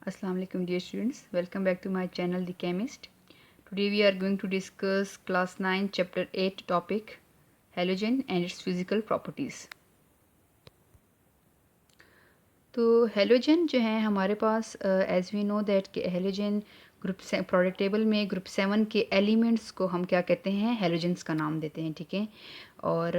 Assalamu alaikum dear students, welcome back to my channel The Chemist. Today we are going to discuss class 9 chapter 8 topic halogen and its physical properties. तो halogen जो है हमारे पास as we know that halogen group product table में group 7 के elements को हम क्या कहते हैं, हेलोजेंस का नाम देते हैं, ठीक है। और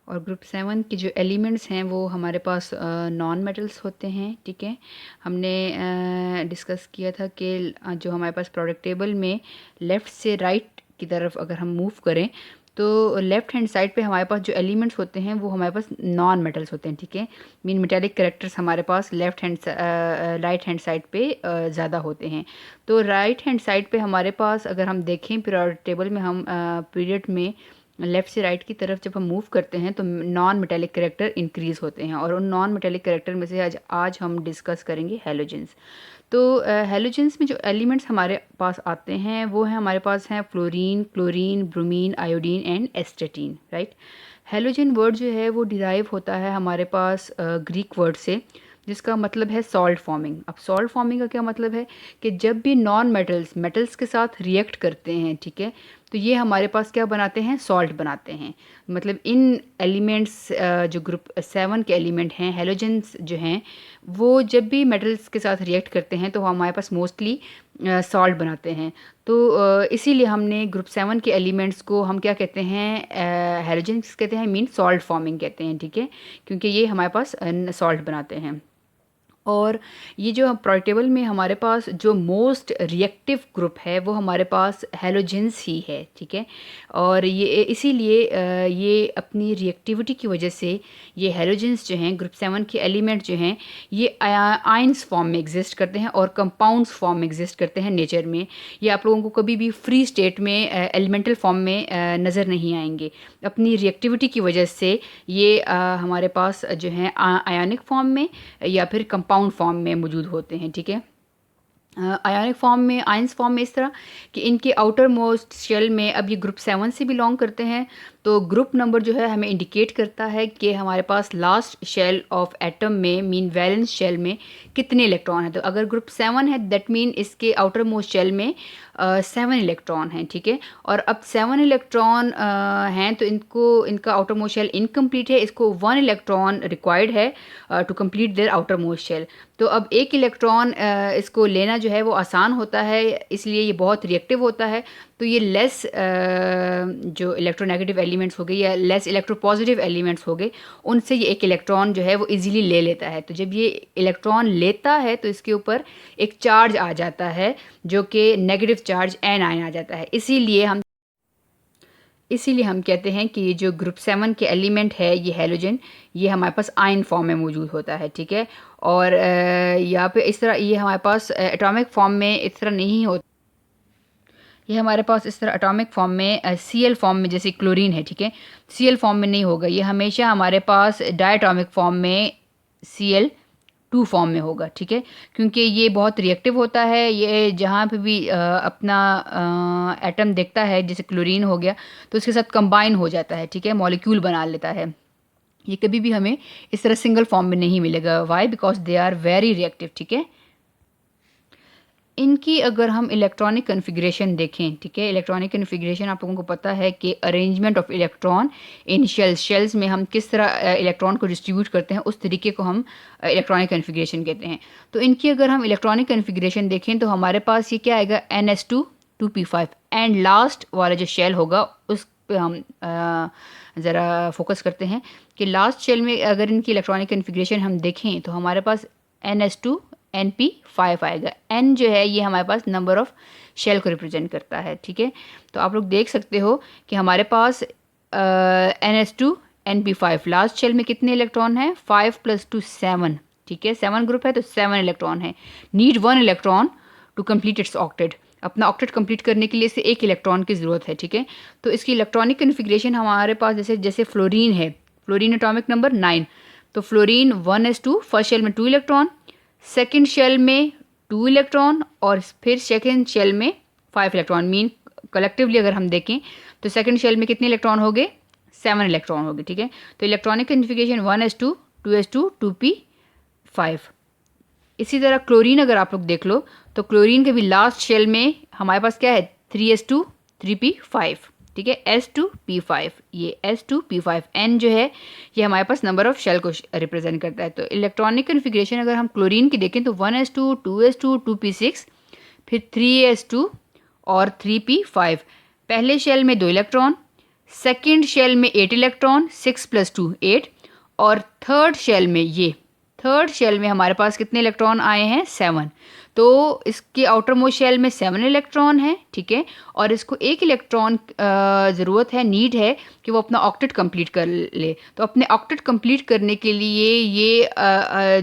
ग्रुप 7 के जो एलिमेंट्स हैं वो हमारे पास नॉन मेटल्स होते हैं, ठीक है। हमने डिस्कस किया था कि जो हमारे पास प्रोडक्ट टेबल में लेफ़्ट से राइट की तरफ अगर हम मूव करें तो लेफ़्ट हैंड साइड पे हमारे पास जो एलिमेंट्स होते हैं वो हमारे पास नॉन मेटल्स होते हैं, ठीक है। मीन मेटालिक कैरेक्टर्स हमारे पास राइट हैंड साइड पे ज़्यादा होते हैं। तो राइट हैंड साइड पे हमारे पास अगर हम देखें प्रोडक्ट टेबल में हम पीरियड में लेफ़्ट से राइट की तरफ जब हम मूव करते हैं तो नॉन मेटालिक कैरेक्टर इंक्रीज़ होते हैं, और उन नॉन मेटालिक कैरेक्टर में से आज हम डिस्कस करेंगे हेलोजेंस। तो हेलोजेंस में जो एलिमेंट्स हमारे पास आते हैं वो है हमारे पास हैं fluorine, chlorine, bromine, iodine and एस्टेटीन, right. Halogen word जो है वो डिराइव होता है हमारे पास ग्रीक वर्ड से, जिसका मतलब है सॉल्ट फॉर्मिंग। अब सॉल्ट फॉर्मिंग का क्या मतलब है कि जब भी नॉन मेटल्स के साथ रिएक्ट करते हैं, ठीक है, तो ये हमारे पास क्या बनाते हैं, सॉल्ट बनाते हैं। मतलब इन एलिमेंट्स जो ग्रुप 7 के एलिमेंट हैं, हेलोजेंस जो हैं, वो जब भी मेटल्स के साथ रिएक्ट करते हैं तो हमारे पास मोस्टली सॉल्ट बनाते हैं। तो इसीलिए हमने ग्रुप 7 के एलिमेंट्स को हम क्या कहते हैं, हेलोजेंस कहते हैं, मीन सॉल्ट फॉर्मिंग कहते हैं, ठीक है, क्योंकि ये हमारे पास सॉल्ट बनाते हैं। और ये जो प्रोडक्ट टेबल में हमारे पास जो मोस्ट रिएक्टिव ग्रुप है वो हमारे पास हेलोजेंस ही है, ठीक है। और ये इसीलिए ये अपनी रिएक्टिविटी की वजह से ये हेलोजेंस जो हैं, ग्रुप 7 के एलिमेंट जो हैं, ये आयंस फॉर्म में एग्जिस्ट करते हैं और कंपाउंड्स फॉर्म में एग्जिस्ट करते हैं नेचर में। ये आप लोगों को कभी भी फ्री स्टेट में एलिमेंटल फॉर्म में नज़र नहीं आएंगे। अपनी रिएक्टिविटी की वजह से ये हमारे पास जो हैं आयनिक फॉर्म में या फिर कंपाउंड फॉर्म में मौजूद होते हैं, ठीक है। आयनिक फॉर्म में, आयंस फॉर्म में इस तरह कि इनके आउटर मोस्ट शेल में, अब ये ग्रुप 7 से बिलोंग करते हैं, तो ग्रुप नंबर जो है हमें इंडिकेट करता है कि हमारे पास लास्ट शेल ऑफ एटम में, मीन वैलेंस शेल में कितने इलेक्ट्रॉन हैं। तो अगर ग्रुप 7 है दैट मीन इसके आउटर मोस्ट शेल में 7 इलेक्ट्रॉन हैं, ठीक है। और अब 7 इलेक्ट्रॉन हैं तो इनका आउटर मोस्ट शेल इनकम्प्लीट है, इसको 1 इलेक्ट्रॉन रिक्वायर्ड है to complete their outermost shell. तो अब एक इलेक्ट्रॉन इसको लेना जो है वो आसान होता है, इसलिए ये बहुत रिएक्टिव होता है। तो ये लेस जो इलेक्ट्रोनेगेटिव एलिमेंट्स हो गए या लेस इलेक्ट्रोपॉजिटिव एलिमेंट्स हो गए, उनसे ये एक इलेक्ट्रॉन जो है वो इजीली ले लेता है। तो जब ये इलेक्ट्रॉन लेता है तो इसके ऊपर एक चार्ज आ जाता है जो कि नेगेटिव चार्ज एन आ जाता है। इसीलिए हम कहते हैं कि ये जो ग्रुप 7 के एलिमेंट है, ये हेलोजन, ये हमारे पास आयन फॉर्म में मौजूद होता है, ठीक है। और यहाँ पे इस तरह ये हमारे पास एटॉमिक फॉर्म में इस तरह नहीं होता। ये हमारे पास इस तरह एटॉमिक फॉर्म में सीएल फॉर्म में, जैसे क्लोरीन है, ठीक है, सीएल फॉर्म में नहीं होगा। ये हमेशा हमारे पास डायटॉमिक फॉर्म में Cl2 फॉर्म में होगा, ठीक है, क्योंकि ये बहुत रिएक्टिव होता है। ये जहाँ पे भी अपना एटम देखता है, जैसे क्लोरीन हो गया, तो इसके साथ कंबाइन हो जाता है, ठीक है, मॉलिक्यूल बना लेता है। ये कभी भी हमें इस तरह सिंगल फॉर्म में नहीं मिलेगा। Why? Because they are very reactive, ठीक है। इनकी अगर हम इलेक्ट्रॉनिक कन्फिग्रेशन देखें, ठीक है, इलेक्ट्रॉनिक कन्फिग्रेशन आप लोगों को पता है कि arrangement of electron in shells में हम किस तरह इलेक्ट्रॉन को डिस्ट्रीब्यूट करते हैं, उस तरीके को हम इलेक्ट्रॉनिक कन्फिग्रेशन कहते हैं। तो इनकी अगर हम इलेक्ट्रॉनिक कन्फिग्रेशन देखें तो हमारे पास ये क्या आएगा, NS2 2p5, एंड लास्ट वाला जो शेल होगा उस पर हम ज़रा फोकस करते हैं कि लास्ट शेल में अगर इनकी इलेक्ट्रॉनिक कन्फिग्रेशन हम देखें तो हमारे पास NS2 NP5 आएगा। N जो है ये हमारे पास नंबर ऑफ शेल को रिप्रेजेंट करता है, ठीक है। तो आप लोग देख सकते हो कि हमारे पास NS2 NP5 लास्ट शेल में कितने इलेक्ट्रॉन हैं, 5 + 2 7, ठीक है, 7 ग्रुप है तो 7 इलेक्ट्रॉन है। Need 1 electron to complete its octet, अपना ऑक्टेट कंप्लीट करने के लिए इसे एक इलेक्ट्रॉन की ज़रूरत है, ठीक है। तो इसकी इलेक्ट्रॉनिक कन्फिग्रेशन हमारे पास जैसे फ्लोरीन है, फ्लोरीन एटॉमिक नंबर 9, तो फ्लोरीन 1s2, फर्स्ट शेल में 2 इलेक्ट्रॉन, सेकेंड शेल में 2 इलेक्ट्रॉन, और फिर सेकेंड शेल में 5 इलेक्ट्रॉन। मीन कलेक्टिवली अगर हम देखें तो सेकेंड शेल में कितने इलेक्ट्रॉन हो गए, 7 इलेक्ट्रॉन हो गए, ठीक है। तो electronic configuration 1s2 2s2 2p5। इसी तरह क्लोरीन अगर आप लोग देख लो तो क्लोरीन के भी लास्ट शेल में हमारे पास क्या है 3s2 3p5, ठीक है, s2p5, ये s2p5 n जो है ये हमारे पास नंबर ऑफ शेल को रिप्रेजेंट करता है। तो इलेक्ट्रॉनिक कन्फिग्रेशन अगर हम क्लोरीन की देखें तो 1s2 2s2 2p6 फिर 3s2 और 3p5। पहले शेल में 2 इलेक्ट्रॉन, सेकेंड शेल में 8 इलेक्ट्रॉन, 6 + 2 8, और थर्ड शेल में हमारे पास कितने इलेक्ट्रॉन आए हैं 7। तो इसके आउटर मोस्ट शेल में 7 इलेक्ट्रॉन है, ठीक है, और इसको एक इलेक्ट्रॉन ज़रूरत है, नीड है कि वो अपना ऑक्टेट कंप्लीट कर ले। तो अपने ऑक्टेट कंप्लीट करने के लिए ये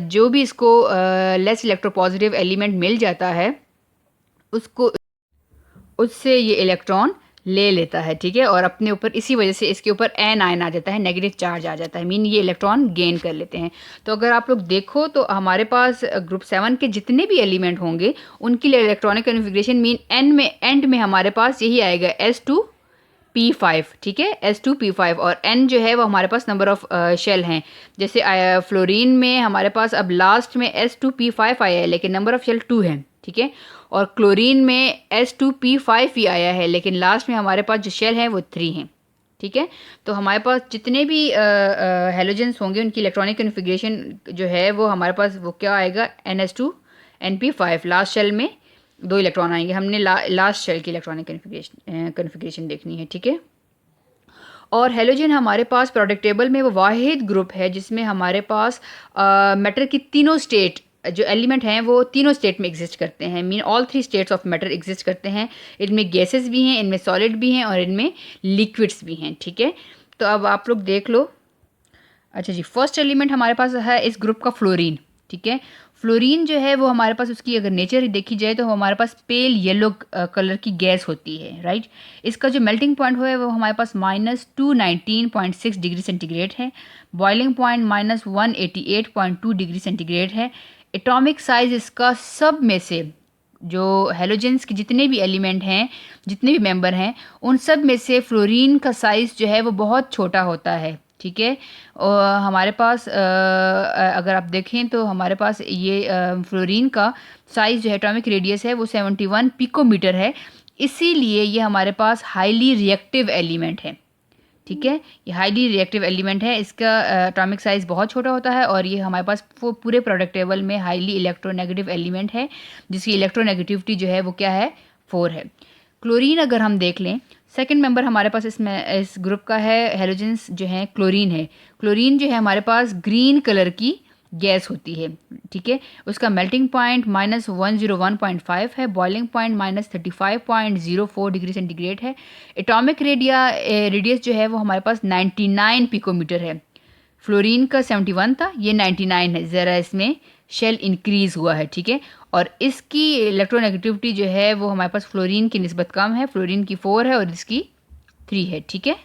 जो भी इसको लेस इलेक्ट्रोपॉजिटिव एलिमेंट मिल जाता है उसको उससे ये इलेक्ट्रॉन ले लेता है, ठीक है, और अपने ऊपर इसी वजह से इसके ऊपर एन आयन आ जाता है, नेगेटिव चार्ज आ जाता है, मीन ये इलेक्ट्रॉन गेन कर लेते हैं। तो अगर आप लोग देखो तो हमारे पास ग्रुप 7 के जितने भी एलिमेंट होंगे उनकी इलेक्ट्रॉनिक कन्फिग्रेशन मीन एंड में हमारे पास यही आएगा s2p5, ठीक है, s2p5, और n जो है वो हमारे पास नंबर ऑफ शेल हैं। जैसे फ्लोरीन में हमारे पास अब लास्ट में s2p5 आया है लेकिन नंबर ऑफ शेल 2 है, ठीक है, और क्लोरीन में s2p5 ही आया है लेकिन लास्ट में हमारे पास जो शेल है वो 3 हैं, ठीक है। तो हमारे पास जितने भी हेलोजेंस होंगे उनकी इलेक्ट्रॉनिक कन्फिग्रेशन जो है वो हमारे पास वो क्या आएगा ns2 np5। लास्ट शेल में 2 इलेक्ट्रॉन आएंगे, हमने लास्ट शेल की इलेक्ट्रॉनिक कन्फिग्रेशन देखनी है, ठीक है। और हेलोजन हमारे पास प्रोडक्ट टेबल में वो वाहिद ग्रुप है जिसमें हमारे पास मैटर की तीनों स्टेट जो एलिमेंट हैं वो तीनों स्टेट में एग्जिस्ट करते हैं, mean all 3 states of matter exist करते हैं। इनमें गैसेस भी हैं, इनमें सॉलिड भी हैं और इनमें लिक्विड्स भी हैं, ठीक है। तो अब आप लोग देख लो। अच्छा जी, फर्स्ट एलिमेंट हमारे पास है इस ग्रुप का फ्लोरीन, ठीक है। फ्लोरीन जो है वो हमारे पास उसकी अगर नेचर देखी जाए तो हमारे पास पेल येलो कलर की गैस होती है, राइट। इसका जो मेल्टिंग पॉइंट है वो हमारे पास -219.6 डिग्री सेंटीग्रेड है, बॉइलिंग पॉइंट -188.2 डिग्री सेंटीग्रेड है। एटॉमिक साइज इसका सब में से जो हेलोजेंस के जितने भी एलिमेंट हैं, जितने भी मेंबर हैं, उन सब में से फ्लोरीन का साइज़ जो है वो बहुत छोटा होता है, ठीक है। और हमारे पास अगर आप देखें तो हमारे पास ये फ्लोरीन का साइज़ जो है एटॉमिक रेडियस है वो 71 पिकोमीटर है, इसीलिए ये हमारे पास हाईली रिएक्टिव एलिमेंट है, ठीक है। ये हाईली रिएक्टिव एलिमेंट है, इसका एटॉमिक साइज़ बहुत छोटा होता है और ये हमारे पास वो पूरे प्रोडक्ट टेबल में हाईली इलेक्ट्रोनेगेटिव एलिमेंट है जिसकी इलेक्ट्रोनेगेटिविटी जो है वो क्या है 4 है। क्लोरीन अगर हम देख लें, सेकंड मेंबर हमारे पास इसमें इस ग्रुप का है हेलोजेंस जो है क्लोरीन है। क्लोरीन जो है हमारे पास ग्रीन कलर की गैस होती है, ठीक है। उसका मेल्टिंग पॉइंट -101.5 है, बॉइलिंग पॉइंट -35.04 डिग्री सेंटीग्रेड है। एटॉमिक रेडियस जो है वो हमारे पास 99 पिकोमीटर है। फ्लोरीन का 71 था, ये 99 है, ज़रा इसमें शेल इंक्रीज़ हुआ है, ठीक है। और इसकी इलेक्ट्रोनेगेटिविटी जो है वो हमारे पास फ्लोरीन की निस्बत कम है, फ्लोरीन की 4 है और इसकी 3 है, ठीक है।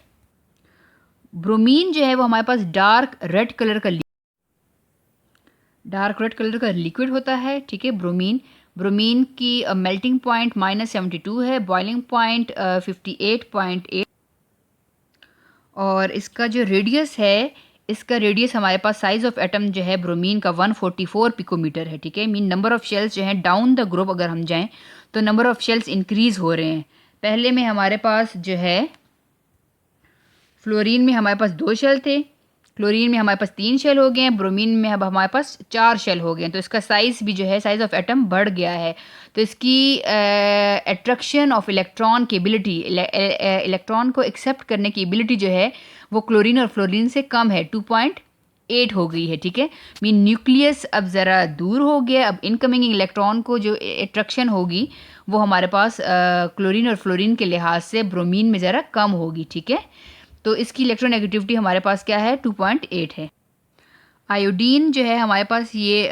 ब्रोमीन जो है वो हमारे पास डार्क रेड कलर का लिक्विड होता है, ठीक है। ब्रोमीन की मेल्टिंग पॉइंट -72 है, बॉइलिंग पॉइंट 58.8, और इसका जो रेडियस है, इसका रेडियस हमारे पास साइज ऑफ एटम जो है ब्रोमीन का 144 पिकोमीटर है, ठीक है। मीन नंबर ऑफ शेल्स जो हैं डाउन द ग्रुप अगर हम जाएं तो नंबर ऑफ शेल्स इंक्रीज़ हो रहे हैं। पहले में हमारे पास जो है फ्लोरीन में हमारे पास 2 शेल थे, क्लोरीन में हमारे पास 3 शेल हो गए हैं, ब्रोमीन में अब हमारे पास 4 शेल हो गए हैं। तो इसका साइज़ भी जो है साइज़ ऑफ एटम बढ़ गया है। तो इसकी अट्रैक्शन ऑफ इलेक्ट्रॉन की एबिलिटी, इलेक्ट्रॉन को एक्सेप्ट करने की एबिलिटी जो है वो क्लोरीन और फ्लोरीन से कम है, 2.8 हो गई है, ठीक है। मीन न्यूक्लियस अब ज़रा दूर हो गया, अब इनकमिंग इलेक्ट्रॉन को जो अट्रैक्शन होगी वो हमारे पास क्लोरीन और फ्लोरीन के लिहाज से ब्रोमीन में ज़रा कम होगी, ठीक है। तो इसकी इलेक्ट्रोनेगेटिविटी हमारे पास क्या है 2.8 है। आयोडीन जो है हमारे पास ये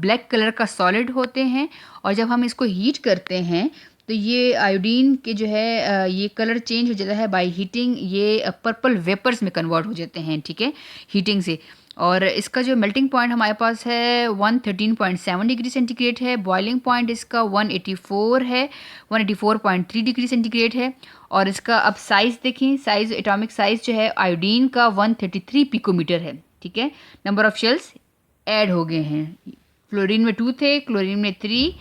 ब्लैक कलर का सॉलिड होते हैं और जब हम इसको हीट करते हैं तो ये आयोडीन के जो है ये कलर चेंज हो जाता है बाय हीटिंग, ये पर्पल वेपर्स में कन्वर्ट हो जाते हैं, ठीक है, हीटिंग से। और इसका जो मेल्टिंग पॉइंट हमारे पास है 113.7 डिग्री सेंटीग्रेड है, बॉइलिंग पॉइंट इसका 184 है, 184.3 डिग्री सेंटीग्रेड है। और इसका अब साइज़ देखें, साइज़ एटॉमिक साइज़ जो है आयोडीन का 133 पिकोमीटर है, ठीक है, नंबर ऑफ शेल्स ऐड हो गए हैं। फ्लोरीन में 2 थे, क्लोरीन में 3,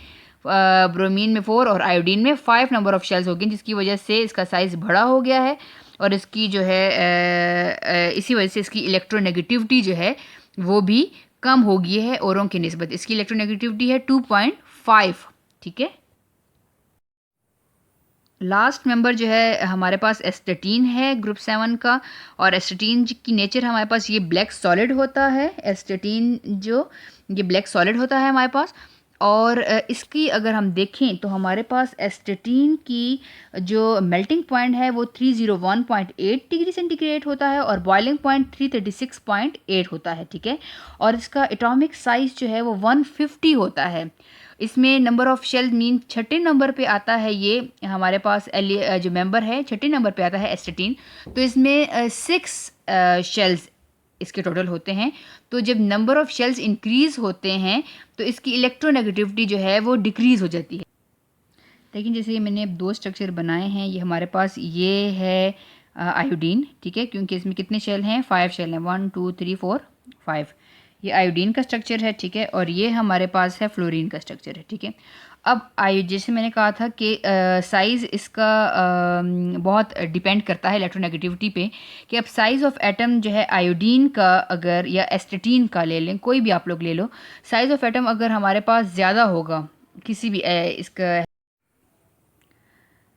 ब्रोमीन में 4 और आयोडीन में 5 नंबर ऑफ शेल्स हो गए, जिसकी वजह से इसका साइज़ बड़ा हो गया है और इसकी जो है इसी वजह से इसकी इलेक्ट्रोनेगेटिविटी जो है वो भी कम हो गई है औरों की निस्बत। इसकी इलेक्ट्रोनेगेटिविटी है 2.5, ठीक है। लास्ट मेंबर जो है हमारे पास एस्टेटीन है ग्रुप 7 का, और एस्टेटीन की नेचर हमारे पास ये ब्लैक सॉलिड होता है। एस्टेटीन जो ये ब्लैक सॉलिड होता है हमारे पास, और इसकी अगर हम देखें तो हमारे पास एस्टेटीन की जो मेल्टिंग पॉइंट है वो 301.8 डिग्री सेंटीग्रेड होता है और बॉइलिंग पॉइंट 336.8 होता है, ठीक है। और इसका एटॉमिक साइज जो है वो 150 होता है। इसमें नंबर ऑफ शेल मीन छठे नंबर पे आता है, ये हमारे पास जो मेंबर है छठे नंबर पे आता है एस्टेटीन। तो इसमें 6 शेल्स इसके टोटल होते हैं। तो जब नंबर ऑफ शेल्स इंक्रीज होते हैं तो इसकी इलेक्ट्रोनेगेटिविटी जो है वो डिक्रीज हो जाती है। लेकिन जैसे ये मैंने 2 स्ट्रक्चर बनाए हैं, ये हमारे पास ये है आयोडीन, ठीक है, क्योंकि इसमें कितने शेल हैं, 5 शेल हैं, 1 2 3 4 5। ये आयोडीन का स्ट्रक्चर है, ठीक है, और ये हमारे पास है फ्लोरीन का स्ट्रक्चर है, ठीक है। अब जैसे मैंने कहा था कि साइज़ इसका बहुत डिपेंड करता है इलेक्ट्रोनेगेटिविटी पे, कि अब साइज़ ऑफ एटम जो है आयोडीन का अगर या एस्टेटीन का ले लें, कोई भी आप लोग ले लो, साइज़ ऑफ एटम अगर हमारे पास ज़्यादा होगा किसी भी इसका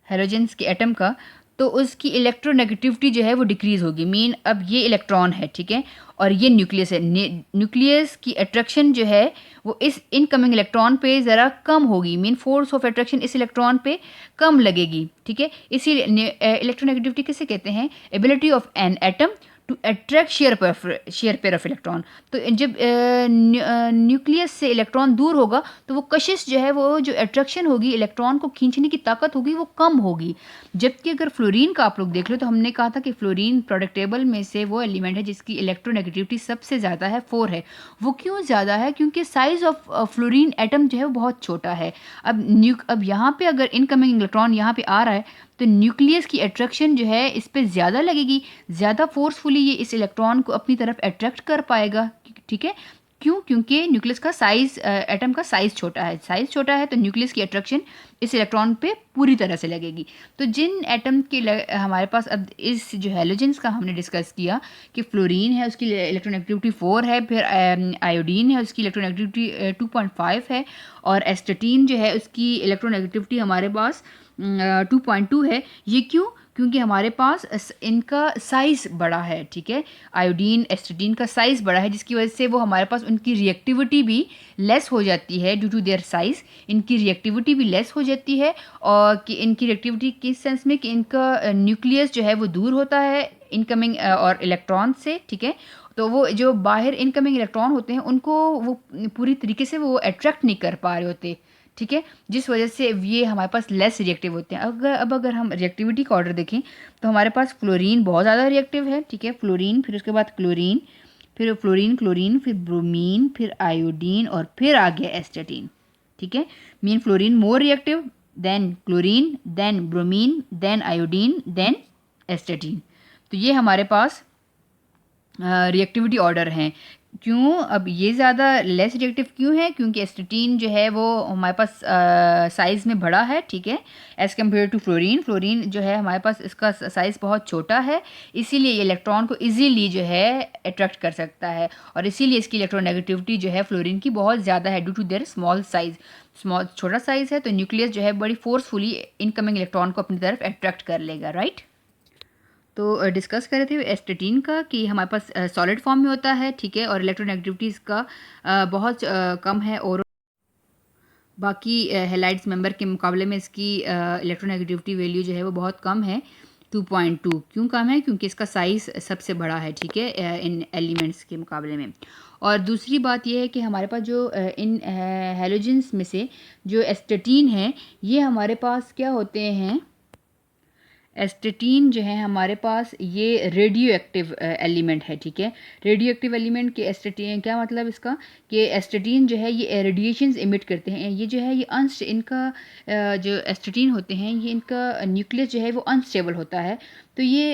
हेलोजेंस के एटम का, तो उसकी इलेक्ट्रोनेगेटिविटी जो है वो डिक्रीज़ होगी। मीन अब ये इलेक्ट्रॉन है, ठीक है, और ये न्यूक्लियस है। न्यूक्लियस की अट्रैक्शन जो है वो इस इनकमिंग इलेक्ट्रॉन पे ज़रा कम होगी। मीन फोर्स ऑफ अट्रैक्शन इस इलेक्ट्रॉन पे कम लगेगी, ठीक है। इसीलिए इलेक्ट्रोनेगेटिविटी किसे कहते हैं, ability of an atom to attract share pair of electron. तो जब न्यूक्लियस से इलेक्ट्रॉन दूर होगा तो वो कशिश जो है, वो जो अट्रैक्शन होगी, इलेक्ट्रॉन को खींचने की ताकत होगी, वो कम होगी। जबकि अगर फ्लोरीन का आप लोग देख लो तो हमने कहा था कि फ्लोरीन प्रोडक्ट टेबल में से वो एलिमेंट है जिसकी इलेक्ट्रोनेगेटिविटी सबसे ज़्यादा है, 4 है। वो क्यों ज़्यादा है, क्योंकि साइज़ ऑफ फ्लोरीन एटम जो है वो बहुत छोटा है। अब यहाँ पे अगर इनकमिंग इलेक्ट्रॉन यहाँ पे आ रहा है तो न्यूक्लियस की अट्रैक्शन जो है इस पे ज़्यादा लगेगी, ज़्यादा फोर्सफुली ये इस इलेक्ट्रॉन को अपनी तरफ अट्रैक्ट कर पाएगा, ठीक है। क्यों, क्योंकि न्यूक्लियस का साइज़, एटम का साइज़ छोटा है। साइज़ छोटा है तो न्यूक्लियस की अट्रैक्शन इस इलेक्ट्रॉन पे पूरी तरह से लगेगी। तो जिन एटम के हमारे पास अब इस जो हेलोजेंस का हमने डिस्कस किया कि फ्लोरीन है उसकी इलेक्ट्रोनेगेटिविटी 4 है, फिर आयोडीन है उसकी इलेक्ट्रोनेगेटिविटी 2.5 है, और एस्टेटीन जो है उसकी इलेक्ट्रोनेगेटिविटी हमारे पास 2.2 है। ये क्यों, क्योंकि हमारे पास इनका साइज़ बड़ा है, ठीक है। आयोडीन एस्टेटीन का साइज़ बड़ा है, जिसकी वजह से वो हमारे पास उनकी रिएक्टिविटी भी लेस हो जाती है। ड्यू टू देयर साइज़ इनकी रिएक्टिविटी भी लेस हो जाती है। और कि इनकी रिएक्टिविटी किस सेंस में, कि इनका न्यूक्लियस जो है वो दूर होता है इनकमिंग और इलेक्ट्रॉन से, ठीक है। तो वो जो बाहर इनकमिंग इलेक्ट्रॉन होते हैं उनको वो पूरी तरीके से वो अट्रैक्ट नहीं कर पा रहे होते, ठीक है, जिस वजह से ये हमारे पास लेस रिएक्टिव होते हैं। अगर हम रिएक्टिविटी का ऑर्डर देखें तो हमारे पास फ्लोरीन बहुत ज़्यादा रिएक्टिव है, ठीक है, फ्लोरीन, फिर उसके बाद क्लोरीन, फिर फ्लोरीन, क्लोरीन, फिर ब्रोमीन, फिर आयोडीन, और फिर आ गया एस्टेटीन, ठीक है। Mean fluorine more reactive, then chlorine, then bromine, then iodine, then astatine. तो ये हमारे पास रिएक्टिविटी ऑर्डर हैं। क्यों, अब ये ज़्यादा लेस रिएक्टिव क्यों है, क्योंकि एस्टेटीन जो है वो हमारे पास साइज़ में बड़ा है, ठीक है, as compare to fluorine. Fluorine जो है हमारे पास इसका साइज़ बहुत छोटा है, इसीलिए ये इलेक्ट्रॉन को इजीली जो है अट्रैक्ट कर सकता है, और इसीलिए इसकी इलेक्ट्रोनेगेटिविटी जो है फ्लोरीन की बहुत ज़्यादा है due to their small size. छोटा साइज़ है तो न्यूक्लियस जो है बड़ी फोर्सफुली इनकमिंग इलेक्ट्रॉन को अपनी तरफ अट्रैक्ट कर लेगा, राइट। तो डिस्कस कर रहे थे एस्टेटीन का कि हमारे पास सॉलिड फॉर्म में होता है, ठीक है, और इलेक्ट्रोनेगेटिविटी इसका बहुत कम है, और बाकी हेलाइड्स मेंबर के मुकाबले में इसकी इलेक्ट्रोनेगेटिविटी वैल्यू जो है वो बहुत कम है, 2.2। क्यों कम है, क्योंकि इसका साइज़ सबसे बड़ा है, ठीक है, इन एलिमेंट्स के मुकाबले में। और दूसरी बात यह है कि हमारे पास जो इन हेलोजेंस में से जो एस्टेटीन है, ये हमारे पास क्या होते हैं, एस्टेटीन जो है हमारे पास ये रेडियो एक्टिव एलिमेंट है, ठीक है। रेडियो एक्टिव एलिमेंट के एस्टेटीन क्या मतलब इसका, कि एस्टेटीन जो है ये रेडिएशंस इमिट करते हैं। ये जो है ये इनका जो एस्टेटीन होते हैं ये इनका न्यूक्लियस जो है वो अनस्टेबल होता है। तो ये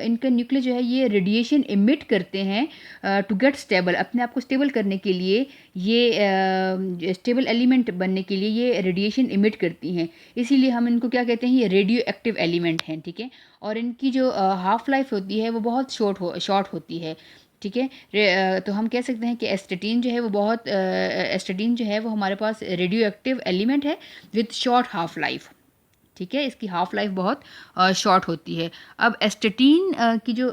इनका न्यूक्लियस जो है ये रेडिएशन इमिट करते हैं टू गेट स्टेबल, अपने आप को स्टेबल करने के लिए। ये स्टेबल एलिमेंट बनने के लिए ये रेडिएशन इमिट करती हैं, इसीलिए हम इनको क्या कहते हैं, ये रेडियो एक्टिव एलिमेंट हैं, ठीक है। और इनकी जो हाफ लाइफ होती है वो बहुत शॉर्ट होती है, ठीक है। तो हम कह सकते हैं कि एस्टेटीन जो है वो एस्टेटीन जो है वो हमारे पास रेडियो एक्टिव एलिमेंट है विथ शॉर्ट हाफ लाइफ, ठीक है। इसकी हाफ़ लाइफ बहुत शॉर्ट होती है। अब एस्टेटीन की जो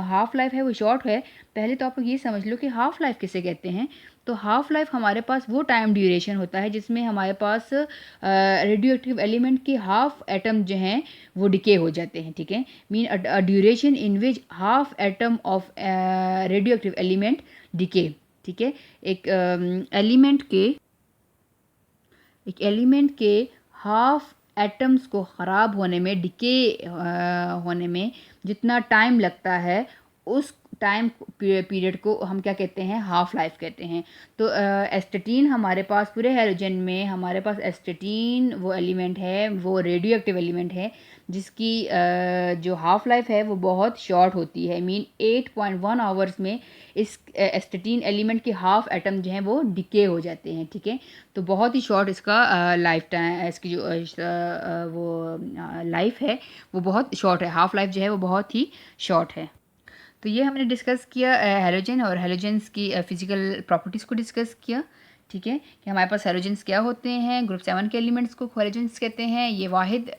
हाफ़ लाइफ है वो शॉर्ट है। पहले तो आप लोग ये समझ लो कि हाफ़ लाइफ किसे कहते हैं। तो हाफ़ लाइफ हमारे पास वो टाइम ड्यूरेशन होता है जिसमें हमारे पास रेडियो एक्टिव एलिमेंट के हाफ एटम जो हैं वो डिके हो जाते हैं, ठीक है। Mean a duration in which half atom of radio active element decay, ठीक है। एक एलिमेंट के हाफ एटम्स को ख़राब होने में, डिके होने में जितना टाइम लगता है उस टाइम पीरियड को हम क्या कहते हैं, हाफ लाइफ कहते हैं। तो एस्टेटीन हमारे पास पूरे हैलोजन में हमारे पास एस्टेटीन वो एलिमेंट है, वो रेडियो एक्टिव एलिमेंट है जिसकी जो हाफ लाइफ है वो बहुत शॉर्ट होती है। मीन 8.1 आवर्स में इस एस्टेटीन एलिमेंट के हाफ एटम जो हैं वो डिके हो जाते हैं, ठीक है। तो बहुत ही शॉर्ट इसका लाइफ टाइम, इसकी जो वो लाइफ है वो बहुत शॉर्ट है, हाफ लाइफ जो है वो बहुत ही शॉर्ट है। तो ये हमने डिस्कस किया हैलोजन और हैलोजेंस की फ़िज़िकल प्रॉपर्टीज़ को डिस्कस किया, ठीक है। कि हमारे पास हैलोजेंस क्या होते हैं, ग्रुप 7 के एलिमेंट्स को हैलोजेंस कहते हैं। ये वाहिद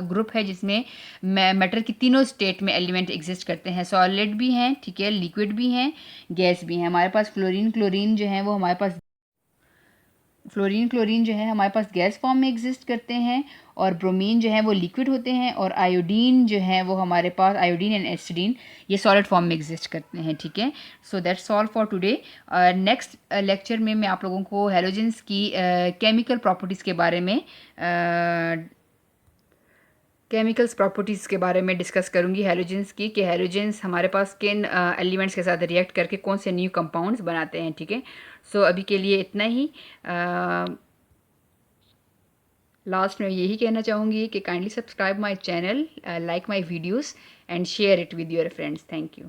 ग्रुप है जिसमें मैटर की तीनों स्टेट में एलिमेंट एग्जिस्ट करते हैं, सॉलिड भी हैं, ठीक है, लिक्विड भी हैं, गैस भी हैं। हमारे पास क्लोरीन जो है वो हमारे पास क्लोरीन जो है हमारे पास गैस फॉर्म में एग्जिस्ट करते हैं, और ब्रोमीन जो है वो लिक्विड होते हैं, और आयोडीन जो है वो हमारे पास आयोडीन एंड एसिडीन ये सॉलिड फॉर्म में एग्जिस्ट करते हैं, ठीक है। So that's all for today. Next lecture में मैं आप लोगों को हैलोजेंस की केमिकल प्रॉपर्टीज़ के बारे में डिस्कस करूंगी हैलोजेंस की, कि हैलोजेंस हमारे पास किन एलिमेंट्स के साथ रिएक्ट करके कौन से न्यू कंपाउंड्स बनाते हैं, ठीक है। सो अभी के लिए इतना ही। लास्ट में यही कहना चाहूँगी कि kindly subscribe my channel, like my videos and share it with your friends. Thank you.